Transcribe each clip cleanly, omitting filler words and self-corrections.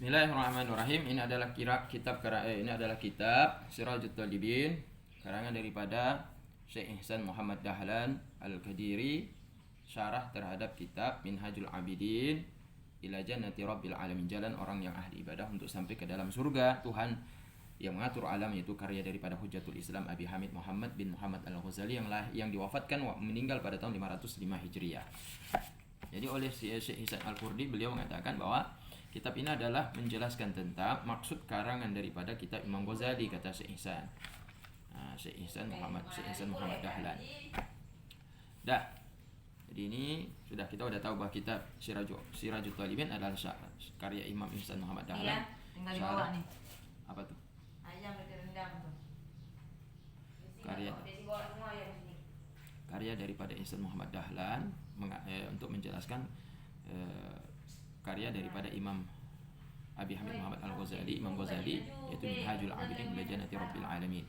Bismillahirrahmanirrahim. Ini adalah kitab Sirajut Talibin, karangan daripada Syekh Ihsan Muhammad Dahlan Al-Qadiri, syarah terhadap kitab Minhajul Abidin ila Jannati Rabbil Alamin, jalan orang yang ahli ibadah untuk sampai ke dalam surga Tuhan yang mengatur alam, yaitu karya daripada Hujjatul Islam Abi Hamid Muhammad bin Muhammad Al-Ghazali yang diwafatkan meninggal pada tahun 505 Hijriah. Jadi oleh Syekh Ihsan Al-Qurdi, beliau mengatakan bahwa kitab ini adalah menjelaskan tentang maksud karangan daripada kitab Imam Ghazali, kata Syekh Ihsan. Syekh Ihsan Muhammad Dahlan. Jadi ini kita udah tahu bahwa kitab Sirajut Talibin adalah karya Imam Ihsan Muhammad Dahlan. Iya, tinggal di bawah nih. Apa tuh? Ayam rendam tuh. Karya daripada Ihsan Muhammad Dahlan untuk menjelaskan karya daripada Imam Abi Hamid Muhammad Al-Ghazali, Imam Ghazali, yaitu Minhajul Abidin ila Jannati Rabbil Alamin.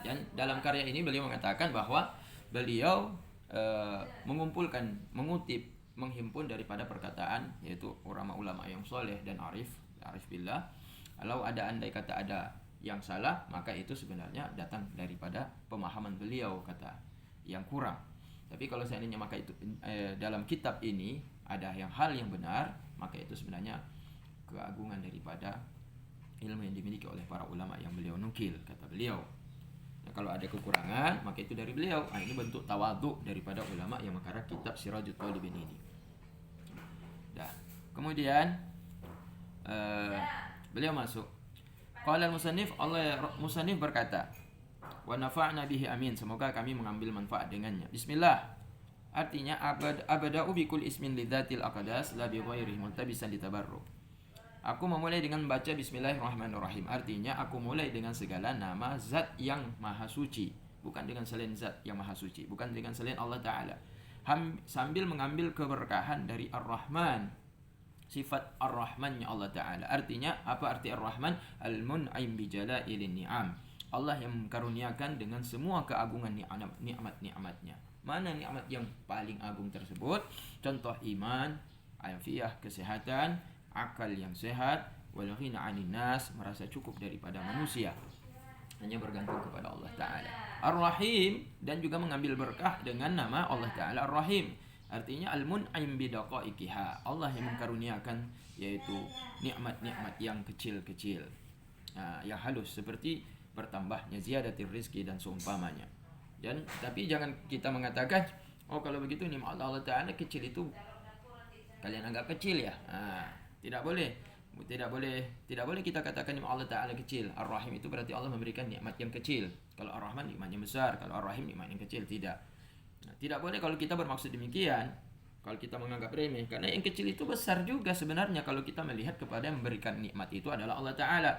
Dan dalam karya ini beliau mengatakan bahwa beliau menghimpun daripada perkataan, yaitu ulama-ulama yang soleh dan arif billah. Kalau andai kata ada yang salah, maka itu sebenarnya datang daripada pemahaman beliau, kata, yang kurang. Tapi kalau seandainya maka itu dalam kitab ini ada hal yang benar, maka itu sebenarnya keagungan daripada ilmu yang dimiliki oleh para ulama yang beliau nukil, kata beliau. Nah, kalau ada kekurangan, maka itu dari beliau. Ini bentuk tawadhu daripada ulama yang mengarang kitab Sirajut Talibin ini. Kemudian beliau masuk. Qala al-musannif, musannif berkata, wa nafa'na bihi amin, semoga kami mengambil manfaat dengannya. Bismillah. Artinya abada'u bikul ismin lidzatil aqdas la bi ghairi multabisan ditabarruk. Aku memulai dengan membaca Bismillahirrahmanirrahim. Artinya aku mulai dengan segala nama zat yang maha suci, bukan dengan selain zat yang maha suci, bukan dengan selain Allah Ta'ala. Sambil mengambil keberkahan dari Ar-Rahman, sifat Ar-Rahmannya Allah Ta'ala. Artinya apa arti Ar-Rahman? Al-mun'im bi jala'ilin ni'am, Allah yang mengkaruniakan dengan semua keagungan nikmat-nikmatnya. Mana nikmat yang paling agung tersebut? Contoh iman, afiah, kesehatan, akal yang sehat, wal ghina 'anil nas, merasa cukup daripada manusia, hanya bergantung kepada Allah Ta'ala. Ar-Rahim, dan juga mengambil berkah dengan nama Allah Ta'ala Ar-Rahim. Artinya al-mun'im bidaqaiqiha, Allah yang mengkaruniakan, yaitu nikmat-nikmat yang kecil-kecil, yang halus, seperti bertambahnya ziyadatir rizki dan seumpamanya. Tapi jangan kita mengatakan, kalau begitu nikmat Allah Ta'ala kecil, itu kalian anggap kecil ya. Tidak boleh kita katakan nikmat Allah Ta'ala kecil. Ar-Rahim itu berarti Allah memberikan nikmat yang kecil. Kalau Ar-Rahman nikmatnya besar, kalau Ar-Rahim nikmat yang kecil. Tidak boleh kalau kita bermaksud demikian, kalau kita menganggap remeh, karena yang kecil itu besar juga sebenarnya kalau kita melihat kepada yang memberikan nikmat itu adalah Allah Ta'ala.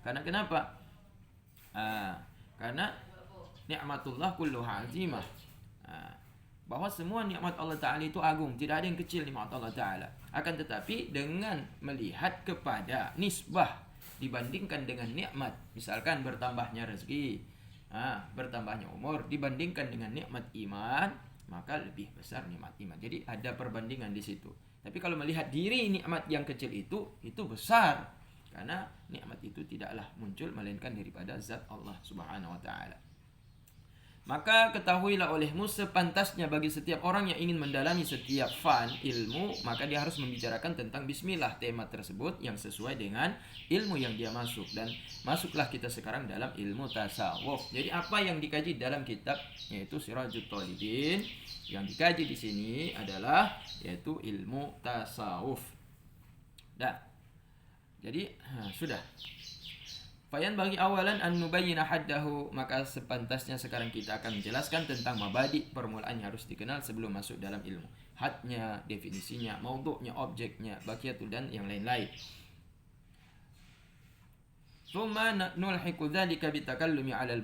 Karena kenapa? Karena nikmatullah kulluha azimah, bahwa semua nikmat Allah Ta'ala itu agung, tidak ada yang kecil nikmat Allah Ta'ala. Akan tetapi dengan melihat kepada nisbah dibandingkan dengan nikmat, misalkan bertambahnya rezeki, bertambahnya umur, dibandingkan dengan nikmat iman, maka lebih besar nikmat iman. Jadi ada perbandingan di situ. Tapi kalau melihat diri nikmat yang kecil itu besar, karena nikmat itu tidaklah muncul melainkan daripada zat Allah Subhanahu wa Ta'ala. Maka ketahuilah olehmu, sepantasnya bagi setiap orang yang ingin mendalami setiap fan ilmu, maka dia harus membicarakan tentang bismillah, tema tersebut yang sesuai dengan ilmu yang dia masuk. Dan masuklah kita sekarang dalam ilmu tasawuf. Jadi apa yang dikaji dalam kitab, yaitu Sirajut Talibin, yang dikaji di sini adalah yaitu ilmu tasawuf. Jadi sudah. Fayan bagi awalan an nubayyina haddahu, maka sepantasnya sekarang kita akan menjelaskan tentang mabadi, permulaan yang harus dikenal sebelum masuk dalam ilmu. Hadnya, definisinya, maudhu'nya, objeknya, baqiyatul, dan yang lain-lain. Thumma nulhiqu dzalika bitakallumi 'ala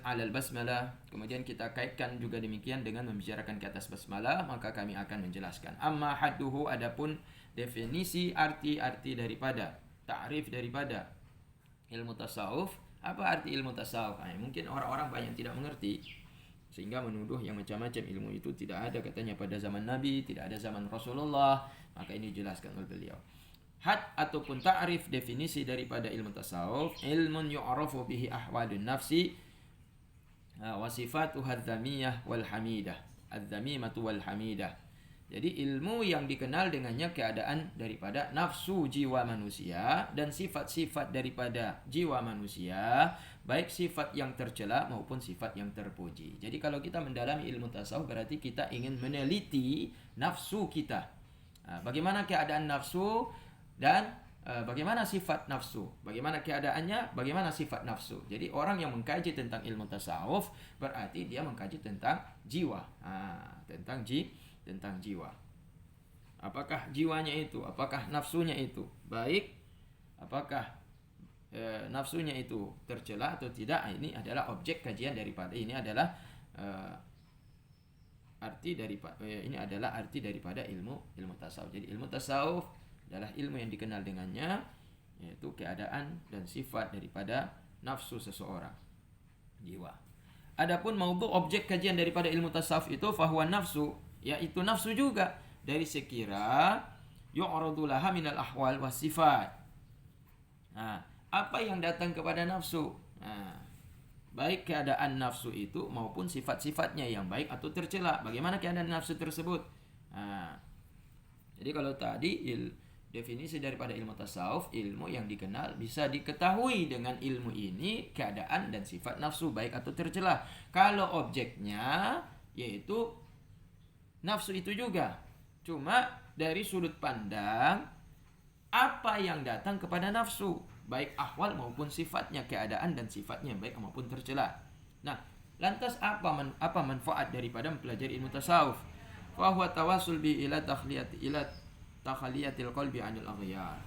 al-basmalah. Kemudian kita kaitkan juga demikian dengan membicarakan ke atas basmalah, maka kami akan menjelaskan. Amma hadduhu, adapun definisi, arti daripada, ta'rif daripada ilmu tasawuf. Apa arti ilmu tasawuf? Mungkin orang-orang banyak tidak mengerti, sehingga menuduh yang macam-macam. Ilmu itu tidak ada katanya pada zaman Nabi, tidak ada zaman Rasulullah. Maka ini dijelaskan oleh beliau. had ataupun ta'rif, definisi daripada ilmu tasawuf, ilmun yu'rafu bihi ahwadun nafsi wa sifatuha adz-dzamiyah wal hamidah, adz-dzamimatu wal hamidah. Jadi ilmu yang dikenal dengannya keadaan daripada nafsu jiwa manusia dan sifat-sifat daripada jiwa manusia, baik sifat yang tercela maupun sifat yang terpuji. Jadi kalau kita mendalami ilmu tasawuf berarti kita ingin meneliti nafsu kita. Bagaimana keadaan nafsu dan bagaimana sifat nafsu, bagaimana keadaannya, bagaimana sifat nafsu. Jadi orang yang mengkaji tentang ilmu tasawuf berarti dia mengkaji tentang jiwa, tentang jiwa. Apakah jiwanya itu, apakah nafsunya itu baik, apakah nafsunya itu tercela atau tidak. Ini adalah objek kajian daripada, ini adalah arti daripada ilmu tasawuf. Jadi ilmu tasawuf adalah ilmu yang dikenal dengannya, yaitu keadaan dan sifat daripada nafsu seseorang, jiwa. Adapun maudhu, objek kajian daripada ilmu tasawuf itu fahuwa nafsu, yaitu nafsu juga, dari sekira yu'radu laha minal ahwal was sifat. Apa yang datang kepada nafsu, baik keadaan nafsu itu maupun sifat-sifatnya yang baik atau tercela, bagaimana keadaan nafsu tersebut. Jadi kalau tadi definisi daripada ilmu tasawuf, ilmu yang dikenal bisa diketahui dengan ilmu ini keadaan dan sifat nafsu baik atau tercela. Kalau objeknya yaitu nafsu itu juga, cuma dari sudut pandang apa yang datang kepada nafsu, baik ahwal maupun sifatnya, keadaan dan sifatnya baik maupun tercela. Nah, lantas apa manfaat daripada mempelajari ilmu tasawuf? Fa huwa tawassul bi ila takhliyatil qalbi anil aghyar.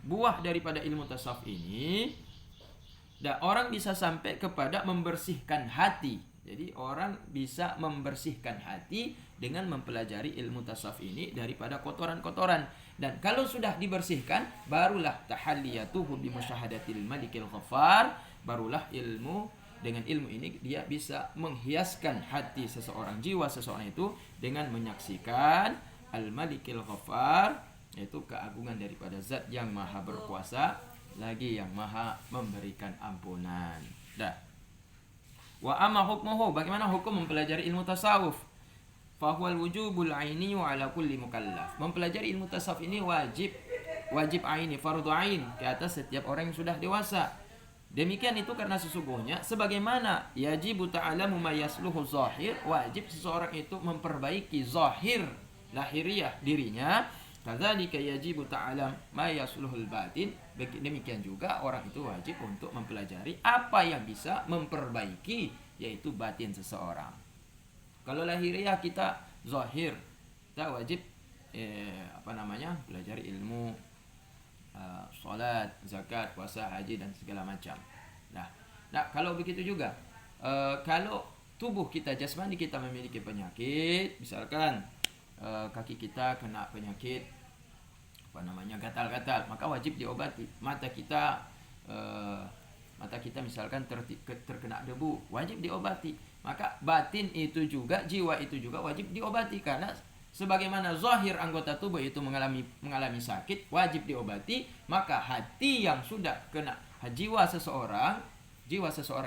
Buah daripada ilmu tasawuf ini, orang bisa sampai kepada membersihkan hati. Jadi orang bisa membersihkan hati dengan mempelajari ilmu tasawuf ini daripada kotoran-kotoran. Dan kalau sudah dibersihkan, barulah tahalliyatuhu bi musyahadatil malikil ghaffar, barulah dengan ilmu ini dia bisa menghiaskan hati seseorang, jiwa seseorang itu dengan menyaksikan al-malikil ghaffar, yaitu keagungan daripada zat yang maha berkuasa lagi yang maha memberikan ampunan. Wa amma hukmuhu, bagaimana hukum mempelajari ilmu tasawuf? Fahuwal wujubul ainiyu ala kulli mukallaf. Mempelajari ilmu tasawuf ini wajib aini, fardu ain ke atas setiap orang yang sudah dewasa. Demikian itu karena sesungguhnya sebagaimana yajibu ta'alamu ma yasluhu zahir, wajib seseorang itu memperbaiki zahir lahiriah dirinya, kadzalika yajibu ta'alam ma yasluhul batin. Demikian juga orang itu wajib untuk mempelajari apa yang bisa memperbaiki, yaitu batin seseorang. Kalau lahiriah kita zahir, kita wajib pelajari ilmu salat, zakat, puasa, haji dan segala macam. Nah, kalau begitu juga kalau tubuh kita jasmani kita memiliki penyakit, misalkan kaki kita kena penyakit gatal-gatal, maka wajib diobati. Mata kita misalkan terkena debu, wajib diobati. Maka batin itu juga, jiwa itu juga wajib diobati, karena sebagaimana zahir anggota tubuh itu mengalami sakit wajib diobati, maka hati yang sudah kena jiwa seseorang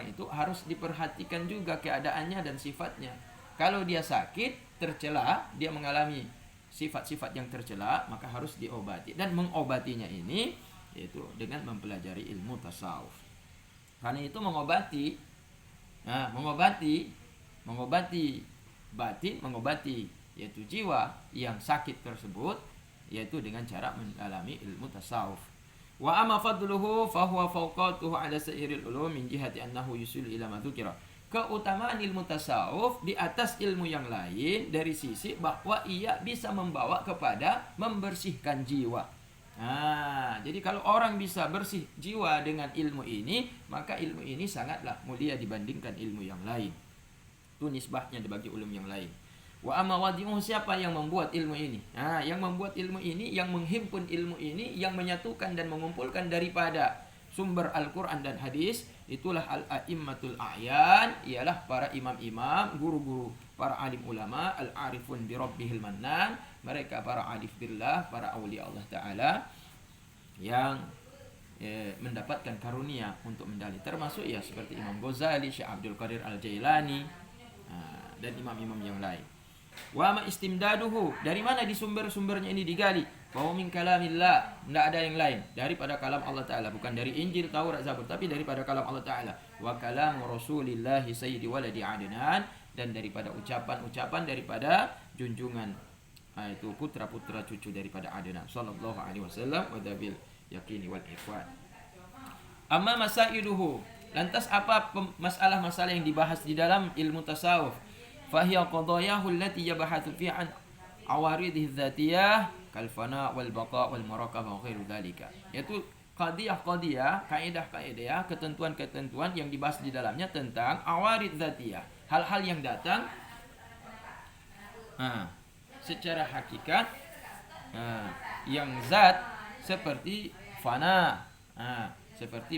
itu harus diperhatikan juga keadaannya dan sifatnya. Kalau dia sakit, tercela, dia mengalami sifat-sifat yang tercela, maka harus diobati. Dan mengobatinya ini yaitu dengan mempelajari ilmu tasawuf. Karena itu mengobati batin, mengobati yaitu jiwa yang sakit tersebut, yaitu dengan cara mendalami ilmu tasawuf. Wa amma fadluhu fa huwa fawqatuhu ala sa'iril ulum min jihati annahu yusilu ila ma dzukira. Keutamaan ilmu tasawuf di atas ilmu yang lain dari sisi bahwa ia bisa membawa kepada membersihkan jiwa. Jadi kalau orang bisa bersih jiwa dengan ilmu ini, maka ilmu ini sangatlah mulia dibandingkan ilmu yang lain. Itu nisbahnya bagi ulum yang lain. Wa amma wadi'uhu, siapa yang membuat ilmu ini? Yang membuat ilmu ini, yang menghimpun ilmu ini, yang menyatukan dan mengumpulkan daripada sumber Al-Quran dan hadis, itulah al-a'immatul a'yan, ialah para imam-imam, guru-guru, para alim ulama, al-arifun bi rabbihil mannan, mereka para arif billah, para awliya Allah Ta'ala. yang mendapatkan karunia untuk mendali, termasuk ya seperti Imam Ghazali, Syekh Abdul Qadir Al-Jailani, dan imam-imam yang lain. Wa ma istimdaduhu, dari mana di sumber-sumbernya ini digali? Bahwa min kalamillah, tidak ada yang lain daripada kalam Allah Ta'ala, bukan dari Injil, Taurat, Zabur, tapi daripada kalam Allah Ta'ala. Wa kalamu Rasulillahi Sayyidi Waladi Adnan, dan daripada ucapan-ucapan daripada junjungan, itu putra-putra cucu daripada Adnan sallallahu alaihi wasallam wa dabil yaqini wal ikhwan. Amma masailuhu, lantas apa masalah-masalah yang dibahas di dalam ilmu tasawuf? Fahiya qadayahu allati yabahathu fi an awaridhi dzatiyah kal fana wal baqa wal murakabah wa ghairu dzalika. Yaitu qadiyah, kaidah-kaidah, ketentuan-ketentuan yang dibahas di dalamnya tentang awarid dzatiyah, hal-hal yang datang secara hakikat, yang zat seperti fana, seperti